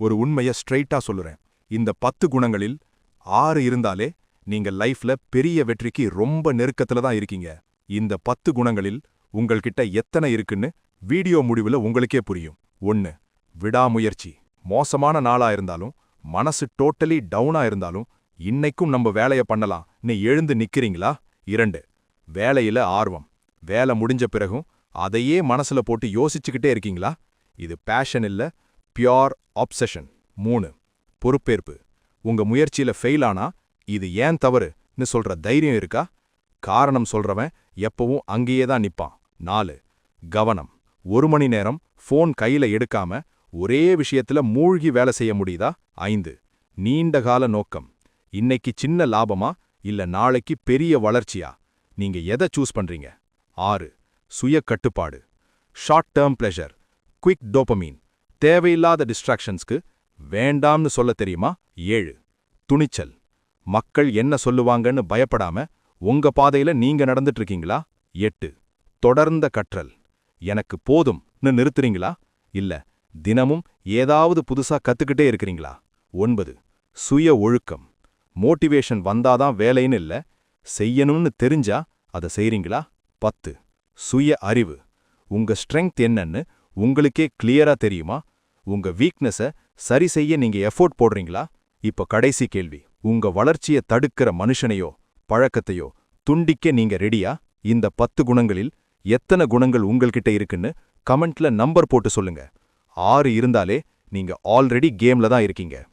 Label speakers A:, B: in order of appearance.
A: ஒரு உண்மைய ஸ்ட்ரெயிட்டா சொல்லுறேன். இந்த 10 குணங்களில் 6 இருந்தாலே நீங்க லைஃப்ல பெரிய வெற்றிக்கு ரொம்ப நெருக்கத்துல தான் இருக்கீங்க. இந்த 10 குணங்களில் உங்கள்கிட்ட எத்தனை இருக்குன்னு வீடியோ முடிவுல உங்களுக்கே புரியும். 1. விடாமுயற்சி. மோசமான நாளா இருந்தாலும், மனசு டோட்டலி டவுனா இருந்தாலும், இன்னைக்கும் நம்ம வேலைய பண்ணலாம்னு எழுந்து நிக்கிறீங்களா? 2. வேலையில ஆர்வம். வேலை முடிஞ்ச பிறகும் அதையே மனசுல போட்டு யோசிச்சுக்கிட்டே இருக்கீங்களா? இது பேஷன் இல்ல, பியோர் ஆப்சஷன். 3. பொறுப்பேற்பு. உங்க முயற்சியில ஃபெயில் ஆனா இது ஏன் தவறுன்னு சொல்ற தைரியம் இருக்கா? காரணம் சொல்றவன் எப்பவும் அங்கேயே தான் நிப்பான். 4. கவனம். 1 மணி நேரம் ஃபோன் கையில எடுக்காம ஒரே விஷயத்துல மூழ்கி வேலை செய்ய முடியுதா? 5. நீண்டகால நோக்கம். இன்னைக்கு சின்ன லாபமா இல்ல நாளைக்கு பெரிய வளர்ச்சியா? நீங்க எதை சூஸ் பண்றீங்க? 6. சுய கட்டுப்பாடு. Short term pleasure, quick dopamine. தேவையில்லாத டிஸ்ட்ராக்ஷன்ஸ்க்கு வேண்டாம்னு சொல்ல தெரியுமா? 7. துணிச்சல். மக்கள் என்ன சொல்லுவாங்கன்னு பயப்படாம உங்க பாதையில நீங்க நடந்துட்டு இருக்கீங்களா? 8. தொடர்ந்த கற்றல். எனக்கு போதும்னு நிறுத்துறீங்களா? இல்ல தினமும் ஏதாவது புதுசா கத்துக்கிட்டே இருக்கிறீங்களா? 9. சுய ஒழுக்கம். மோட்டிவேஷன் வந்தாதான் வேலைன்னு இல்ல, செய்யணும்னு தெரிஞ்சா அதை செய்றீங்களா? 10. சுய அறிவு. உங்க ஸ்ட்ரெங்த் என்னன்னு உங்களுக்கே கிளியரா தெரியுமா? உங்க வீக்னஸை சரி செய்ய நீங்க எஃபோர்ட் போடுறீங்களா? இப்ப கடைசி கேள்வி. உங்க வளர்ச்சியை தடுக்கிற மனுஷனையோ பழக்கத்தையோ துண்டிக்க நீங்க ரெடியா? இந்த 10 குணங்களில் எத்தனை குணங்கள் உங்கள்கிட்ட இருக்குன்னு கமெண்ட்ல நம்பர் போட்டு சொல்லுங்க. 6 இருந்தாலே நீங்க ஆல்ரெடி கேம்ல தான் இருக்கீங்க.